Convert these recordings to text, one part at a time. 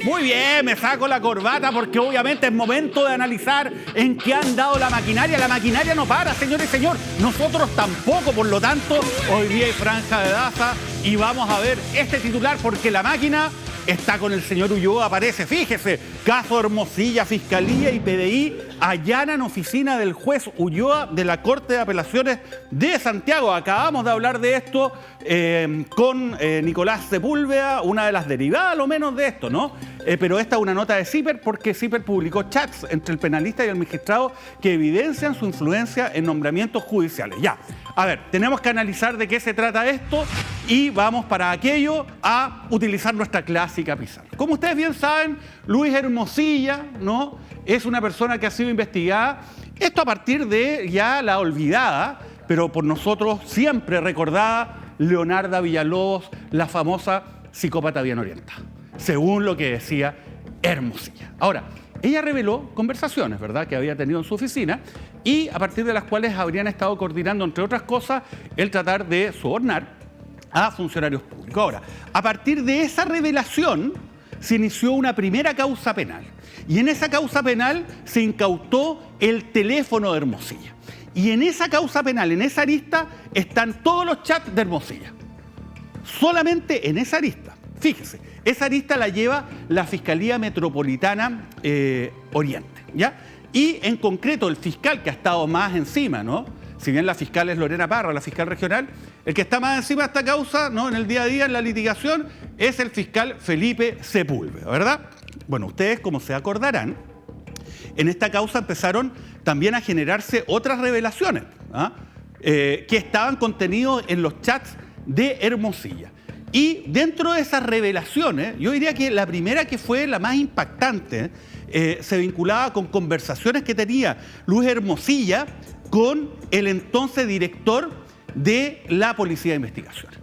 Muy bien, me saco la corbata porque obviamente es momento de analizar en qué ha andado la maquinaria. La maquinaria no para, señores y señor. Nosotros tampoco, por lo tanto, hoy día hay franja de Daza y vamos a ver este titular porque la máquina está con el señor Ulloa, aparece. Fíjese, caso Hermosilla, Fiscalía y PDI allanan oficina del juez Ulloa de la Corte de Apelaciones de Santiago. Acabamos de hablar de esto con Nicolás Sepúlveda, una de las derivadas, lo menos, de esto, ¿no? Pero esta es una nota de CIPER porque CIPER publicó chats entre el penalista y el magistrado que evidencian su influencia en nombramientos judiciales. Ya, a ver, tenemos que analizar de qué se trata esto y vamos para aquello a utilizar nuestra clásica pizarra. Como ustedes bien saben, Luis Hermosilla, ¿no?, es una persona que ha sido investigada, esto a partir de ya la olvidada, pero por nosotros siempre recordada, Leonarda Villalobos, la famosa psicópata bien orientada, según lo que decía Hermosilla. Ahora, ella reveló conversaciones, ¿verdad?, que había tenido en su oficina y a partir de las cuales habrían estado coordinando, entre otras cosas, el tratar de sobornar a funcionarios públicos. Ahora, a partir de esa revelación se inició una primera causa penal y en esa causa penal se incautó el teléfono de Hermosilla. Y en esa causa penal, en esa arista, están todos los chats de Hermosilla. Solamente en esa arista. Fíjese, esa arista la lleva la Fiscalía Metropolitana Oriente, ¿ya? Y en concreto el fiscal que ha estado más encima, ¿no?, si bien la fiscal es Lorena Parra, la fiscal regional, el que está más encima de esta causa, ¿no?, en el día a día, en la litigación, es el fiscal Felipe Sepúlveda, ¿verdad? Bueno, ustedes, como se acordarán, en esta causa empezaron también a generarse otras revelaciones, ¿ah?, que estaban contenidos en los chats de Hermosilla. Y dentro de esas revelaciones, yo diría que la primera, que fue la más impactante, se vinculaba con conversaciones que tenía Luis Hermosilla con el entonces director de la Policía de Investigaciones.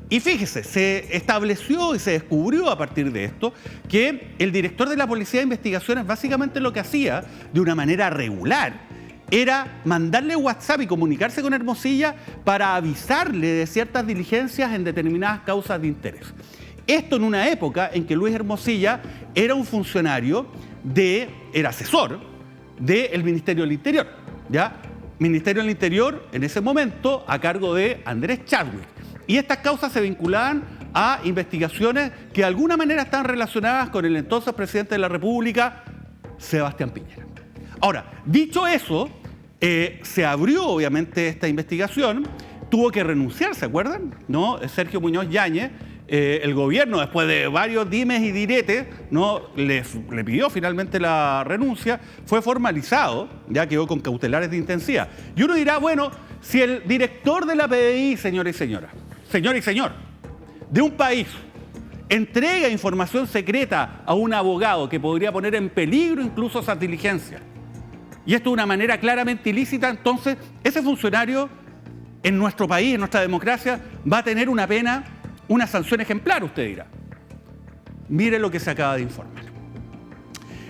Y fíjese, se estableció y se descubrió a partir de esto que el director de la Policía de Investigaciones básicamente lo que hacía de una manera regular era mandarle WhatsApp y comunicarse con Hermosilla para avisarle de ciertas diligencias en determinadas causas de interés. Esto en una época en que Luis Hermosilla era un funcionario era asesor del Ministerio del Interior, ¿ya? Ministerio del Interior en ese momento a cargo de Andrés Chadwick. Y estas causas se vinculaban a investigaciones que de alguna manera están relacionadas con el entonces presidente de la República, Sebastián Piñera. Ahora, dicho eso, se abrió obviamente esta investigación, tuvo que renunciar, ¿se acuerdan?, ¿no?, Sergio Muñoz Yáñez. El gobierno, después de varios dimes y diretes, ¿no?, le pidió finalmente la renuncia, fue formalizado, ya quedó con cautelares de intensidad. Y uno dirá, bueno, si el director de la PDI, señora y señor, de un país, entrega información secreta a un abogado que podría poner en peligro incluso esas diligencias, y esto de una manera claramente ilícita, entonces ese funcionario en nuestro país, en nuestra democracia, va a tener una pena, una sanción ejemplar, usted dirá. Mire lo que se acaba de informar.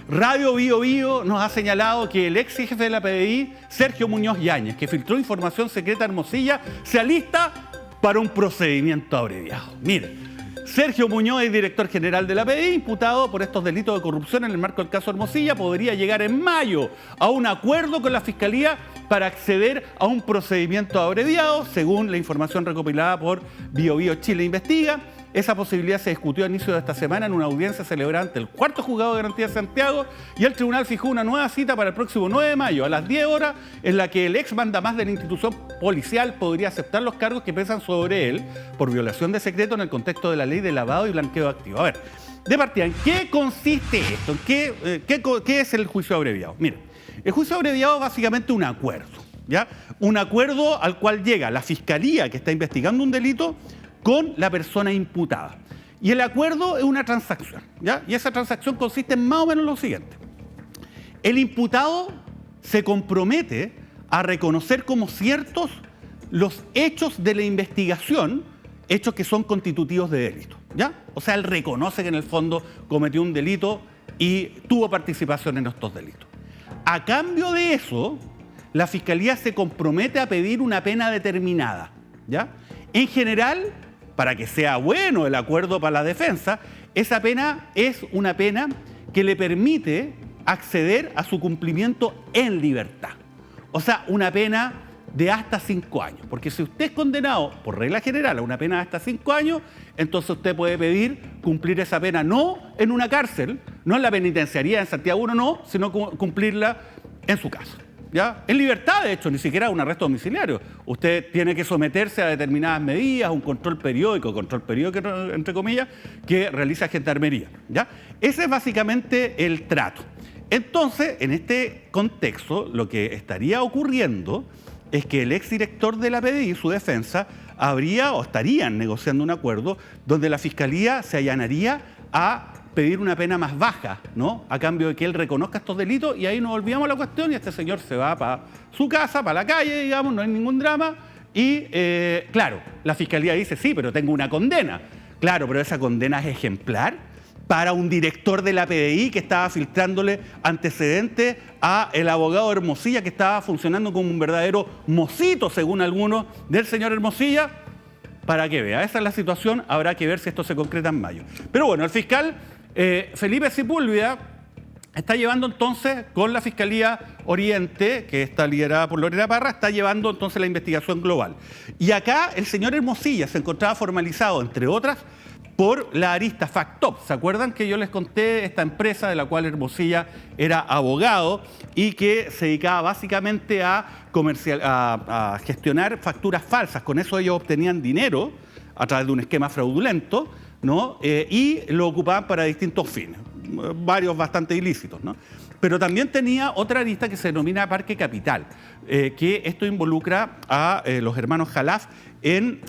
Radio Bío Bío nos ha señalado que el ex jefe de la PDI, Sergio Muñoz Yáñez, que filtró información secreta a Hermosilla, se alista para un procedimiento abreviado. Mire, Sergio Muñoz es director general de la PDI, imputado por estos delitos de corrupción en el marco del caso Hermosilla, podría llegar en mayo a un acuerdo con la Fiscalía para acceder a un procedimiento abreviado, según la información recopilada por Bío Bío Chile Investiga. Esa posibilidad se discutió a inicio de esta semana en una audiencia celebrada ante el cuarto juzgado de garantía de Santiago y el tribunal fijó una nueva cita para el próximo 9 de mayo a las 10 horas en la que el ex mandamás de la institución policial podría aceptar los cargos que pesan sobre él por violación de secreto en el contexto de la ley de lavado y blanqueo de activos. A ver, de partida, ¿en qué consiste esto? ¿Qué es el juicio abreviado? Mira, el juicio abreviado es básicamente un acuerdo, ¿ya? Un acuerdo al cual llega la Fiscalía que está investigando un delito con la persona imputada. Y el acuerdo es una transacción, ¿ya? Y esa transacción consiste en más o menos lo siguiente. El imputado se compromete a reconocer como ciertos los hechos de la investigación, hechos que son constitutivos de delito, ¿ya? O sea, él reconoce que en el fondo cometió un delito y tuvo participación en estos delitos. A cambio de eso, la Fiscalía se compromete a pedir una pena determinada, ¿ya? En general, para que sea bueno el acuerdo para la defensa, esa pena es una pena que le permite acceder a su cumplimiento en libertad. O sea, una pena de hasta 5 años. Porque si usted es condenado, por regla general, a una pena de hasta 5 años, entonces usted puede pedir cumplir esa pena no en una cárcel, no en la penitenciaría en Santiago 1, no, sino cumplirla en su casa. ¿Ya? En libertad, de hecho, ni siquiera un arresto domiciliario. Usted tiene que someterse a determinadas medidas, un control periódico, entre comillas, que realiza Gendarmería. ¿Ya? Ese es básicamente el trato. Entonces, en este contexto, lo que estaría ocurriendo es que el exdirector de la PDI, su defensa, estarían negociando un acuerdo donde la Fiscalía se allanaría a pedir una pena más baja, ¿no? A cambio de que él reconozca estos delitos, y ahí nos olvidamos la cuestión y este señor se va para su casa, para la calle, digamos, no hay ningún drama. Y claro, la Fiscalía dice, sí, pero tengo una condena. Claro, pero esa condena es ejemplar para un director de la PDI que estaba filtrándole antecedentes a el abogado Hermosilla, que estaba funcionando como un verdadero mocito, según algunos, del señor Hermosilla. Para que vea, esa es la situación, habrá que ver si esto se concreta en mayo. Pero bueno, el fiscal Felipe Sepúlveda está llevando entonces, con la Fiscalía Oriente, que está liderada por Lorena Parra, está llevando entonces la investigación global. Y acá el señor Hermosilla se encontraba formalizado, entre otras, por la arista Factop. ¿Se acuerdan que yo les conté esta empresa de la cual Hermosilla era abogado y que se dedicaba básicamente a gestionar facturas falsas? Con eso ellos obtenían dinero a través de un esquema fraudulento, ¿no? Y lo ocupaban para distintos fines, varios bastante ilícitos, ¿no? Pero también tenía otra arista que se denomina Parque Capital, que esto involucra a los hermanos Jalaf en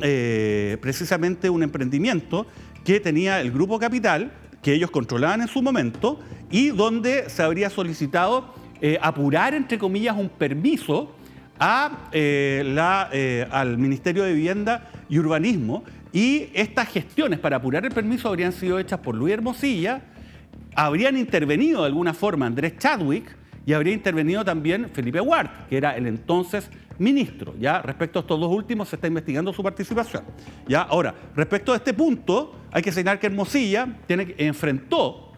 precisamente un emprendimiento que tenía el Grupo Capital, que ellos controlaban en su momento, y donde se habría solicitado apurar, entre comillas, un permiso al Ministerio de Vivienda y Urbanismo, y estas gestiones para apurar el permiso habrían sido hechas por Luis Hermosilla, habrían intervenido de alguna forma Andrés Chadwick y habría intervenido también Felipe Huart, que era el entonces ministro. Ya respecto a estos dos últimos se está investigando su participación. Ya ahora, respecto a este punto, hay que señalar que Hermosilla enfrentó,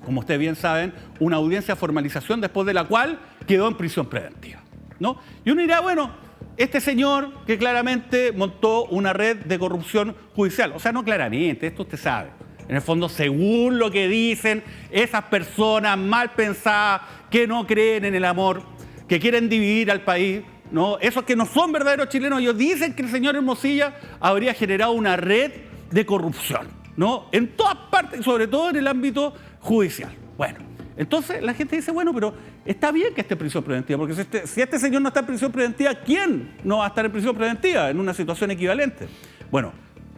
como ustedes bien saben, una audiencia de formalización después de la cual quedó en prisión preventiva, ¿no? Y uno dirá, bueno, este señor que claramente montó una red de corrupción judicial, o sea, no claramente, esto usted sabe. En el fondo, según lo que dicen esas personas mal pensadas que no creen en el amor, que quieren dividir al país, ¿no? Esos que no son verdaderos chilenos, ellos dicen que el señor Hermosilla habría generado una red de corrupción, ¿no? En todas partes, sobre todo en el ámbito judicial. Bueno, entonces la gente dice, bueno, pero está bien que esté en prisión preventiva, porque si este señor no está en prisión preventiva, ¿quién no va a estar en prisión preventiva en una situación equivalente? Bueno,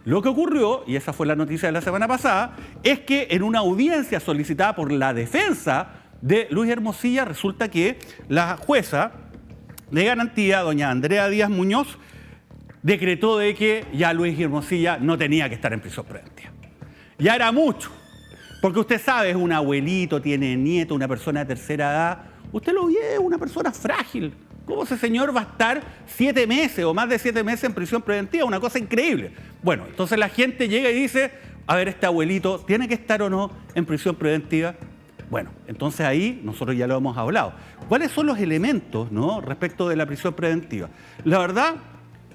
lo que ocurrió, y esa fue la noticia de la semana pasada, es que en una audiencia solicitada por la defensa de Luis Hermosilla, resulta que la jueza de garantía, doña Andrea Díaz Muñoz, decretó de que ya Luis Hermosilla no tenía que estar en prisión preventiva. Ya era mucho, porque usted sabe, es un abuelito, tiene nieto, una persona de tercera edad. Usted lo ve, es una persona frágil. ¿Cómo ese señor va a estar 7 meses o más de 7 meses en prisión preventiva? Una cosa increíble. Bueno, entonces la gente llega y dice, a ver, este abuelito, ¿tiene que estar o no en prisión preventiva? Bueno, entonces ahí nosotros ya lo hemos hablado. ¿Cuáles son los elementos, ¿no?, respecto de la prisión preventiva? La verdad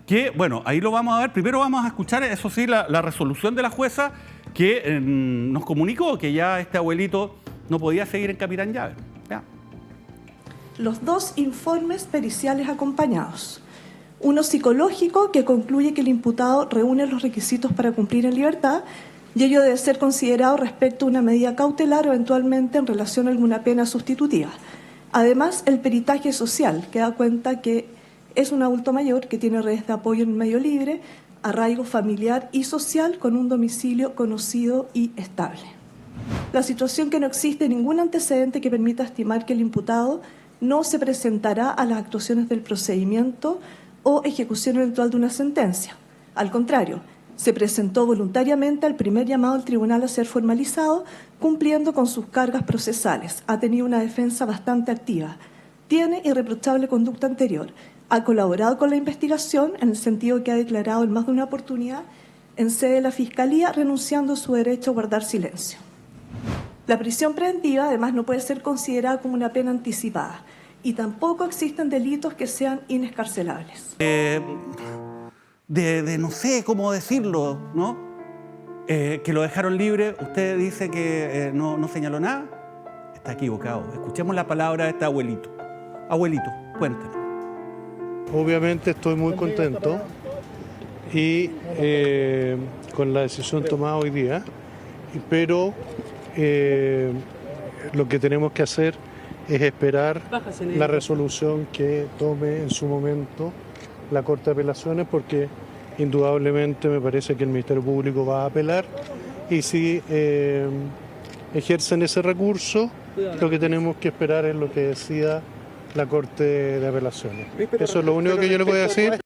que, bueno, ahí lo vamos a ver. Primero vamos a escuchar, eso sí, la resolución de la jueza que nos comunicó que ya este abuelito no podía seguir en Capitán Llave. Ya. Los 2 informes periciales acompañados. Uno psicológico que concluye que el imputado reúne los requisitos para cumplir en libertad y ello debe ser considerado respecto a una medida cautelar o eventualmente en relación a alguna pena sustitutiva. Además, el peritaje social, que da cuenta que es un adulto mayor que tiene redes de apoyo en medio libre, arraigo familiar y social con un domicilio conocido y estable. La situación que no existe ningún antecedente que permita estimar que el imputado no se presentará a las actuaciones del procedimiento o ejecución eventual de una sentencia. Al contrario, se presentó voluntariamente al primer llamado al tribunal a ser formalizado, cumpliendo con sus cargas procesales. Ha tenido una defensa bastante activa. Tiene irreprochable conducta anterior. Ha colaborado con la investigación en el sentido que ha declarado en más de una oportunidad en sede de la Fiscalía, renunciando a su derecho a guardar silencio. La prisión preventiva, además, no puede ser considerada como una pena anticipada y tampoco existen delitos que sean inescarcelables. No sé cómo decirlo, ¿no? Que lo dejaron libre. Usted dice que no señaló nada. Está equivocado. Escuchemos la palabra de este abuelito. Abuelito, cuéntenos. Obviamente estoy muy contento y con la decisión tomada hoy día, pero lo que tenemos que hacer es esperar la resolución que tome en su momento la Corte de Apelaciones, porque indudablemente me parece que el Ministerio Público va a apelar, y si ejercen ese recurso, lo que tenemos que esperar es lo que decida la Corte de Apelaciones. Eso es lo único que yo le voy a decir.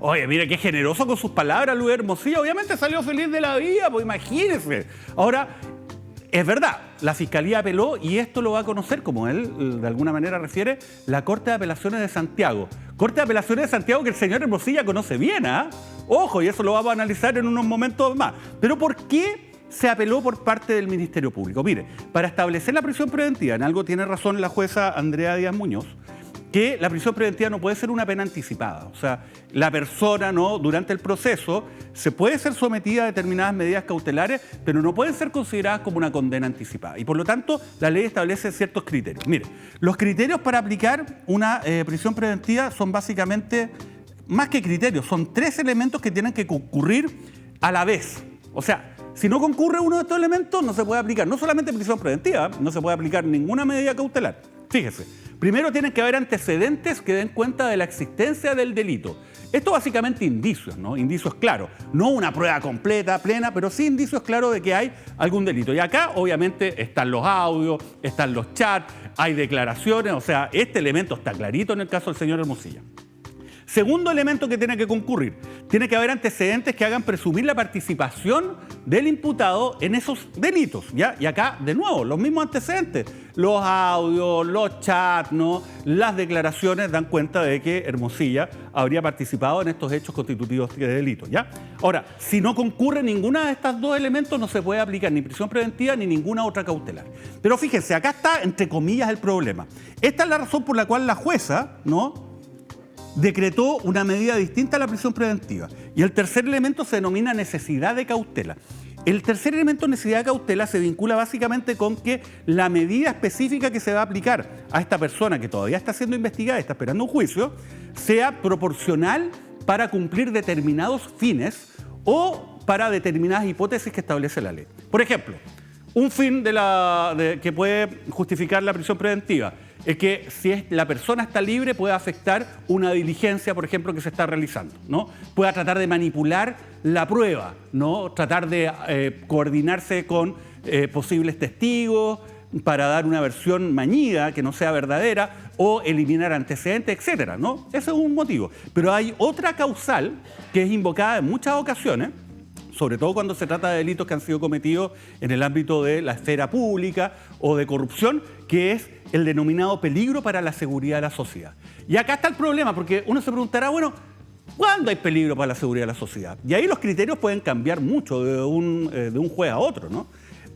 Oye, mire qué generoso con sus palabras, Luis Hermosilla. Obviamente salió feliz de la vida, pues imagínese. Ahora, es verdad, la Fiscalía apeló y esto lo va a conocer, como él de alguna manera refiere, la Corte de Apelaciones de Santiago. Corte de Apelaciones de Santiago que el señor Hermosilla conoce bien, ¿ah? Ojo, y eso lo vamos a analizar en unos momentos más. Pero ¿por qué se apeló por parte del Ministerio Público? Mire, para establecer la prisión preventiva, en algo tiene razón la jueza Andrea Díaz Muñoz, que la prisión preventiva no puede ser una pena anticipada. O sea, la persona, ¿no?, durante el proceso se puede ser sometida a determinadas medidas cautelares, pero no pueden ser consideradas como una condena anticipada. Y por lo tanto, la ley establece ciertos criterios. Mire, los criterios para aplicar una prisión preventiva son básicamente, más que criterios, son 3 elementos que tienen que concurrir a la vez. O sea, si no concurre uno de estos elementos, no se puede aplicar no solamente prisión preventiva, no se puede aplicar ninguna medida cautelar. Fíjese, primero tienen que haber antecedentes que den cuenta de la existencia del delito. Esto básicamente indicios, ¿no? Indicios claros. No una prueba completa, plena, pero sí indicios claros de que hay algún delito. Y acá, obviamente, están los audios, están los chats, hay declaraciones. O sea, este elemento está clarito en el caso del señor Hermosilla. Segundo elemento que tiene que concurrir, tiene que haber antecedentes que hagan presumir la participación del imputado en esos delitos, ¿ya? Y acá, de nuevo, los mismos antecedentes. Los audios, los chats, ¿no?, las declaraciones dan cuenta de que Hermosilla habría participado en estos hechos constitutivos de delito, ¿ya? Ahora, si no concurre ninguno de estos 2 elementos, no se puede aplicar ni prisión preventiva ni ninguna otra cautelar. Pero fíjense, acá está, entre comillas, el problema. Esta es la razón por la cual la jueza, ¿no?, decretó una medida distinta a la prisión preventiva. Y el tercer elemento se denomina necesidad de cautela. El tercer elemento, necesidad de cautela, se vincula básicamente con que la medida específica que se va a aplicar a esta persona que todavía está siendo investigada y está esperando un juicio, sea proporcional para cumplir determinados fines o para determinadas hipótesis que establece la ley. Por ejemplo, un fin que puede justificar la prisión preventiva es que si la persona está libre puede afectar una diligencia, por ejemplo, que se está realizando, ¿no? Pueda tratar de manipular la prueba, ¿no? Tratar de coordinarse con posibles testigos para dar una versión mañida que no sea verdadera o eliminar antecedentes, etcétera, ¿no? Ese es un motivo. Pero hay otra causal que es invocada en muchas ocasiones, sobre todo cuando se trata de delitos que han sido cometidos en el ámbito de la esfera pública o de corrupción, que es el denominado peligro para la seguridad de la sociedad. Y acá está el problema, porque uno se preguntará, bueno, ¿cuándo hay peligro para la seguridad de la sociedad? Y ahí los criterios pueden cambiar mucho de un juez a otro, ¿no?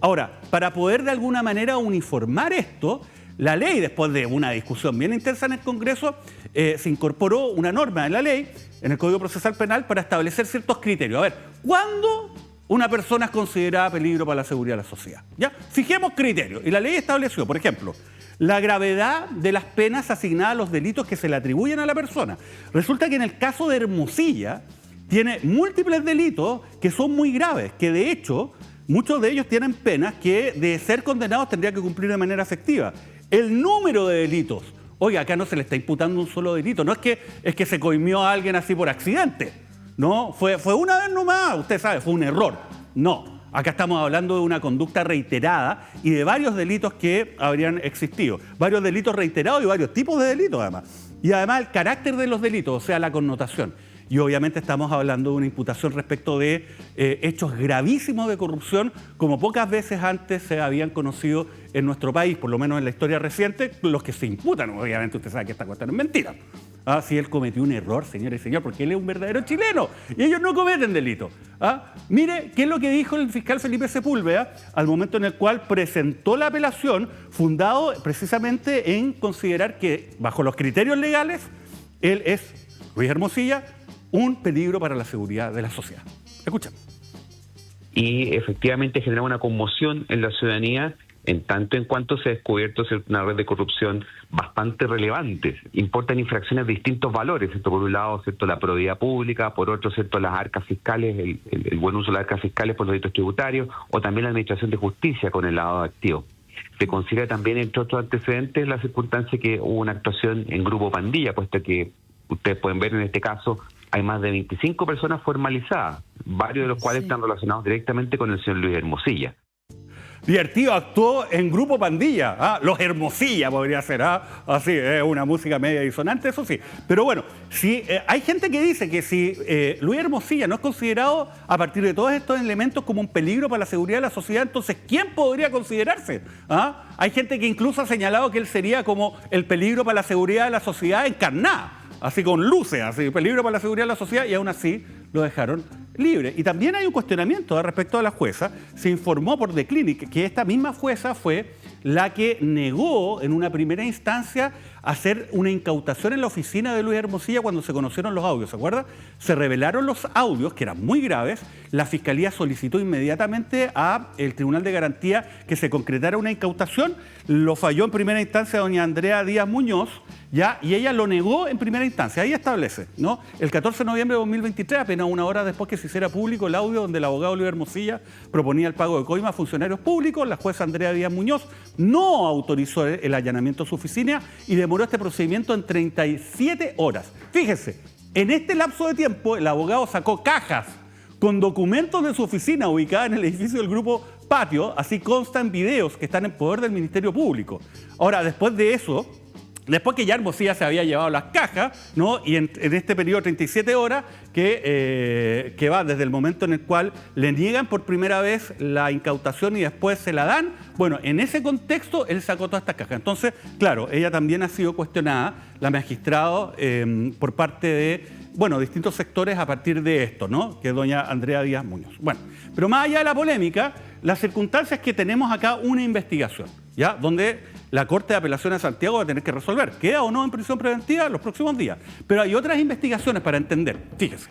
Ahora, para poder de alguna manera uniformar esto, la ley, después de una discusión bien intensa en el Congreso, se incorporó una norma en la ley, en el Código Procesal Penal, para establecer ciertos criterios. A ver, ¿cuándo una persona es considerada peligro para la seguridad de la sociedad? ¿Ya? Fijemos criterios. Y la ley estableció, por ejemplo, la gravedad de las penas asignadas a los delitos que se le atribuyen a la persona. Resulta que en el caso de Hermosilla, tiene múltiples delitos que son muy graves, que de hecho, muchos de ellos tienen penas que, de ser condenados, tendría que cumplir de manera efectiva. El número de delitos, oiga, acá no se le está imputando un solo delito, no es que se coimió a alguien así por accidente, no, fue una vez nomás, usted sabe, fue un error, no. Acá estamos hablando de una conducta reiterada y de varios delitos que habrían existido, varios delitos reiterados y varios tipos de delitos además. Y además el carácter de los delitos, o sea, la connotación. Y obviamente estamos hablando de una imputación respecto de hechos gravísimos de corrupción, como pocas veces antes se habían conocido en nuestro país, por lo menos en la historia reciente, los que se imputan. Obviamente usted sabe que esta cuestión es mentira. si él cometió un error, señores y señores, porque él es un verdadero chileno y ellos no cometen delito. Mire qué es lo que dijo el fiscal Felipe Sepúlveda al momento en el cual presentó la apelación, fundado precisamente en considerar que, bajo los criterios legales, él es, Luis Hermosilla, un peligro para la seguridad de la sociedad. Escuchamos. Y efectivamente genera una conmoción en la ciudadanía en tanto en cuanto se ha descubierto una red de corrupción bastante relevante. Importan infracciones de distintos valores, ¿cierto? Por un lado, ¿cierto?, la probidad pública, por otro, ¿cierto?, las arcas fiscales, el buen uso de las arcas fiscales por los delitos tributarios, o también la administración de justicia con el lavado de activos. Se considera también, entre otros antecedentes, la circunstancia que hubo una actuación en grupo pandilla, puesto que ustedes pueden ver en este caso hay más de 25 personas formalizadas, varios de los cuales están relacionados directamente con el señor Luis Hermosilla. Divertido, actuó en grupo pandilla, los Hermosilla podría ser, así, una música media disonante, eso sí. Pero bueno, hay gente que dice que si Luis Hermosilla no es considerado a partir de todos estos elementos como un peligro para la seguridad de la sociedad, entonces ¿quién podría considerarse? Hay gente que incluso ha señalado que él sería como el peligro para la seguridad de la sociedad encarnada, así con luces, así, peligro para la seguridad de la sociedad, y aún así lo dejaron libre. Y también hay un cuestionamiento respecto a la jueza. Se informó por The Clinic que esta misma jueza fue la que negó en una primera instancia hacer una incautación en la oficina de Luis Hermosilla cuando se conocieron los audios, ¿se acuerda? Se revelaron los audios, que eran muy graves. La Fiscalía solicitó inmediatamente al Tribunal de Garantía que se concretara una incautación. Lo falló en primera instancia doña Andrea Díaz Muñoz, ¿ya? Y ella lo negó en primera instancia. Ahí establece, ¿no? El 14 de noviembre de 2023, apenas una hora después que se hiciera público el audio donde el abogado Luis Hermosilla proponía el pago de coima a funcionarios públicos, la jueza Andrea Díaz Muñoz no autorizó el allanamiento a su oficina y demoró este procedimiento en 37 horas. Fíjese, en este lapso de tiempo el abogado sacó cajas con documentos de su oficina ubicada en el edificio del Grupo Patio, así constan videos que están en poder del Ministerio Público. Ahora, después de eso, después que ya Hermosilla se había llevado las cajas, ¿no? Y en este periodo de 37 horas, que va desde el momento en el cual le niegan por primera vez la incautación y después se la dan, bueno, en ese contexto él sacó todas estas cajas. Entonces, claro, ella también ha sido cuestionada, la magistrada, por parte de, bueno, distintos sectores a partir de esto, ¿no? Que es doña Andrea Díaz Muñoz. Bueno, pero más allá de la polémica, la circunstancia es que tenemos acá una investigación, ¿ya? Donde la Corte de Apelaciones de Santiago va a tener que resolver, queda o no en prisión preventiva los próximos días. Pero hay otras investigaciones para entender. Fíjese,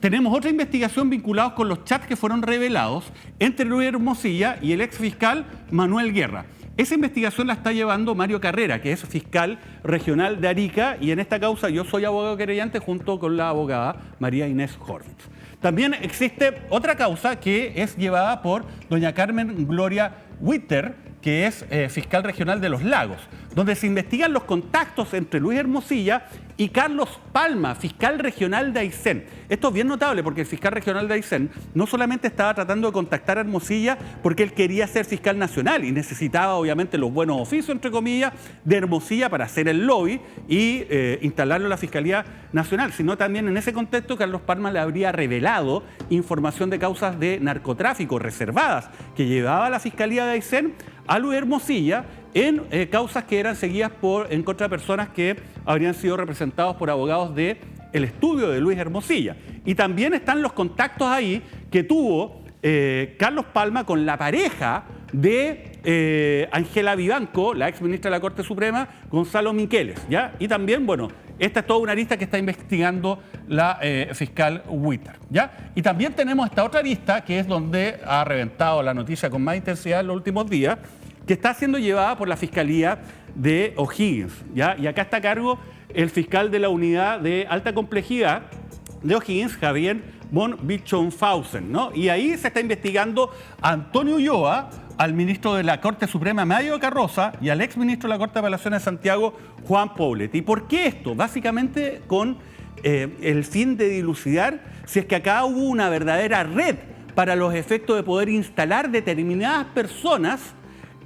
tenemos otra investigación vinculados con los chats que fueron revelados entre Luis Hermosilla y el exfiscal Manuel Guerra. Esa investigación la está llevando Mario Carrera, que es fiscal regional de Arica, y en esta causa yo soy abogado querellante junto con la abogada María Inés Horvitz. También existe otra causa que es llevada por doña Carmen Gloria Witter, que es fiscal regional de Los Lagos, donde se investigan los contactos entre Luis Hermosilla y Carlos Palma, fiscal regional de Aysén. Esto es bien notable porque el fiscal regional de Aysén no solamente estaba tratando de contactar a Hermosilla porque él quería ser fiscal nacional y necesitaba obviamente los buenos oficios, entre comillas, de Hermosilla para hacer el lobby y instalarlo en la Fiscalía Nacional, sino también en ese contexto Carlos Palma le habría revelado información de causas de narcotráfico reservadas que llevaba la Fiscalía de Aysén a Luis Hermosilla en causas que eran seguidas en contra de personas que habrían sido representados por abogados del estudio de Luis Hermosilla. Y también están los contactos ahí que tuvo Carlos Palma con la pareja de Ángela Vivanco, la ex ministra de la Corte Suprema, Gonzalo Miqueles, ¿ya? Y también, bueno, esta es toda una arista que está investigando la fiscal Witter, ¿ya? Y también tenemos esta otra arista, que es donde ha reventado la noticia con más intensidad en los últimos días, que está siendo llevada por la Fiscalía de O'Higgins, ¿ya? Y acá está a cargo el fiscal de la unidad de alta complejidad de O'Higgins, Javier von Bischofhausen, ¿no? Y ahí se está investigando a Antonio Ulloa, al ministro de la Corte Suprema, Mario Carroza, y al exministro de la Corte de Apelaciones de Santiago, Juan Poblet. ¿Y por qué esto? Básicamente con el fin de dilucidar si es que acá hubo una verdadera red para los efectos de poder instalar determinadas personas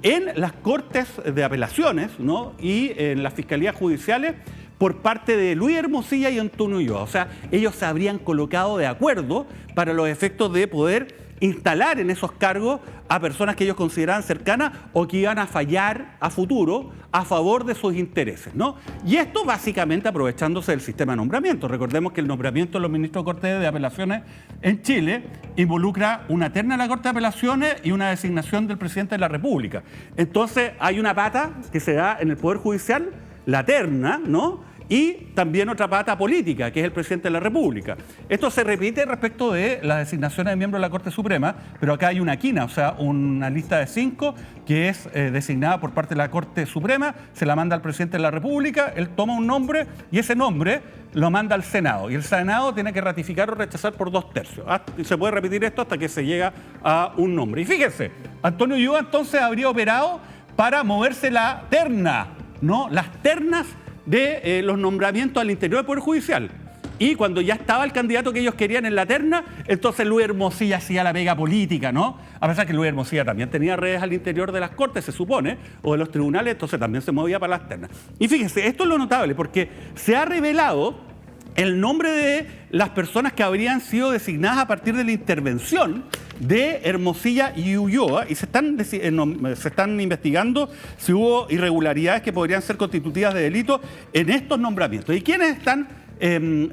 en las Cortes de Apelaciones, ¿no? Y en las Fiscalías Judiciales por parte de Luis Hermosilla y Antonio Ulloa. O sea, ellos se habrían colocado de acuerdo para los efectos de poder instalar en esos cargos a personas que ellos consideraban cercanas o que iban a fallar a futuro a favor de sus intereses, ¿no? Y esto básicamente aprovechándose del sistema de nombramiento. Recordemos que el nombramiento de los ministros de Corte de Apelaciones en Chile involucra una terna de la Corte de Apelaciones y una designación del presidente de la República. Entonces hay una pata que se da en el Poder Judicial, la terna, ¿no? Y también otra pata política, que es el presidente de la República. Esto se repite respecto de las designaciones de miembros de la Corte Suprema, pero acá hay una quina, o sea, una lista de 5 que es designada por parte de la Corte Suprema, se la manda al presidente de la República, él toma un nombre y ese nombre lo manda al Senado. Y el Senado tiene que ratificar o rechazar por 2/3. Y se puede repetir esto hasta que se llega a un nombre. Y fíjense, Antonio Ulloa entonces habría operado para moverse la terna, ¿no? Las ternas de los nombramientos al interior del Poder Judicial. Y cuando ya estaba el candidato que ellos querían en la terna, entonces Luis Hermosilla hacía la pega política, ¿no? A pesar que Luis Hermosilla también tenía redes al interior de las cortes, se supone, o de los tribunales, entonces también se movía para las ternas. Y fíjense, esto es lo notable, porque se ha revelado el nombre de las personas que habrían sido designadas a partir de la intervención de Hermosilla y Ulloa, y se están investigando si hubo irregularidades que podrían ser constitutivas de delito en estos nombramientos. ¿Y quiénes están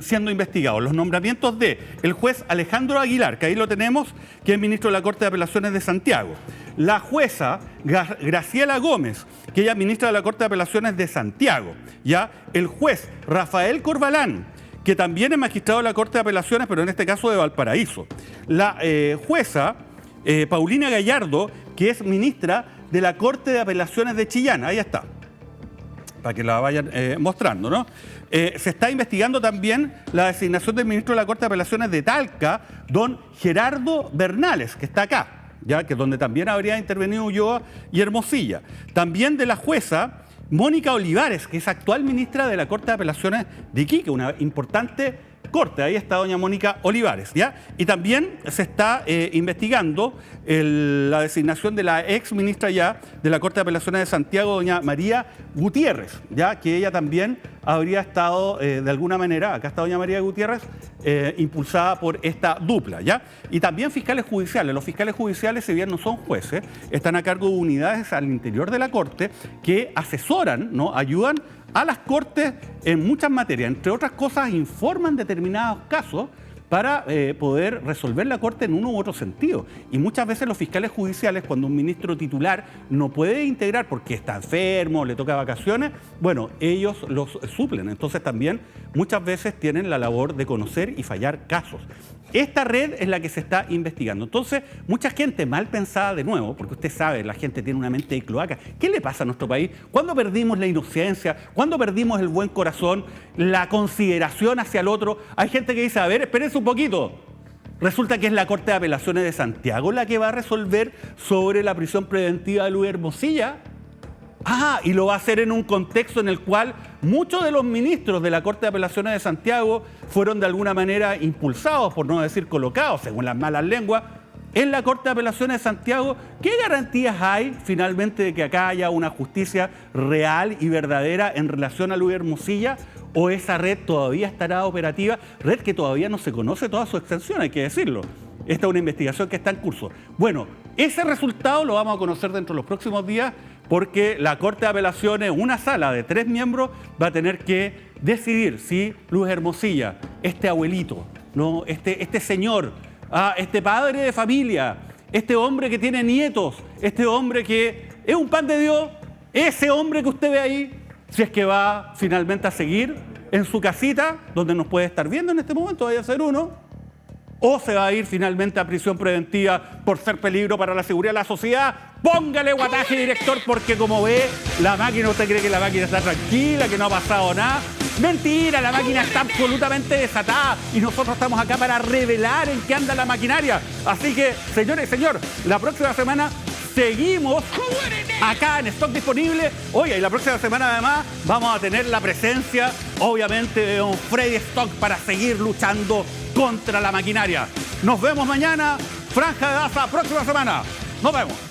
siendo investigados? Los nombramientos de el juez Alejandro Aguilar, que ahí lo tenemos, que es ministro de la Corte de Apelaciones de Santiago. La jueza Graciela Gómez, que ella es ministra de la Corte de Apelaciones de Santiago. ¿Ya? El juez Rafael Corbalán, que también es magistrado de la Corte de Apelaciones, pero en este caso de Valparaíso. La jueza Paulina Gallardo, que es ministra de la Corte de Apelaciones de Chillán. Ahí está, para que la vayan mostrando, ¿no? Se está investigando también la designación del ministro de la Corte de Apelaciones de Talca, don Gerardo Bernales, que está acá, ya que es donde también habría intervenido Ulloa y Hermosilla. También de la jueza Mónica Olivares, que es actual ministra de la Corte de Apelaciones de Iquique, una importante corte. Ahí está doña Mónica Olivares, ¿ya? Y también se está investigando la designación de la ex ministra ya de la Corte de Apelaciones de Santiago, doña María Gutiérrez, ya que ella también habría estado de alguna manera, acá está doña María Gutiérrez, impulsada por esta dupla, ¿ya? Y también fiscales judiciales. Los fiscales judiciales, si bien no son jueces, están a cargo de unidades al interior de la Corte que asesoran, ¿no? Ayudan a las Cortes en muchas materias. Entre otras cosas, informan determinados casos para poder resolver la Corte en uno u otro sentido. Y muchas veces los fiscales judiciales, cuando un ministro titular no puede integrar porque está enfermo, le toca vacaciones, bueno, ellos los suplen. Entonces también muchas veces tienen la labor de conocer y fallar casos. Esta red es la que se está investigando. Entonces, mucha gente mal pensada de nuevo, porque usted sabe, la gente tiene una mente de cloaca. ¿Qué le pasa a nuestro país? ¿Cuándo perdimos la inocencia? ¿Cuándo perdimos el buen corazón? La consideración hacia el otro. Hay gente que dice, a ver, espérense un poquito. Resulta que es la Corte de Apelaciones de Santiago la que va a resolver sobre la prisión preventiva de Luis Hermosilla. Y lo va a hacer en un contexto en el cual muchos de los ministros de la Corte de Apelaciones de Santiago fueron de alguna manera impulsados, por no decir colocados, según las malas lenguas, en la Corte de Apelaciones de Santiago. ¿Qué garantías hay finalmente de que acá haya una justicia real y verdadera en relación a Luis Hermosilla? ¿O esa red todavía estará operativa? Red que todavía no se conoce toda su extensión, hay que decirlo. Esta es una investigación que está en curso. Bueno, ese resultado lo vamos a conocer dentro de los próximos días, porque la Corte de Apelaciones, una sala de 3 miembros, va a tener que decidir si Luis Hermosilla, este abuelito, ¿no? este señor, este padre de familia, este hombre que tiene nietos, este hombre que es un pan de Dios, ese hombre que usted ve ahí, si es que va finalmente a seguir en su casita, donde nos puede estar viendo en este momento, vaya a ser uno, o se va a ir finalmente a prisión preventiva por ser peligro para la seguridad de la sociedad. Póngale guataje, director, porque como ve, la máquina, usted cree que la máquina está tranquila, que no ha pasado nada. Mentira, la máquina está absolutamente desatada y nosotros estamos acá para revelar en qué anda la maquinaria. Así que, señores y señores, la próxima semana seguimos acá en Stock Disponible. Oye, y la próxima semana además vamos a tener la presencia, obviamente, de don Freddy Stock para seguir luchando contra la maquinaria. Nos vemos mañana. Franja de Daza, próxima semana. Nos vemos.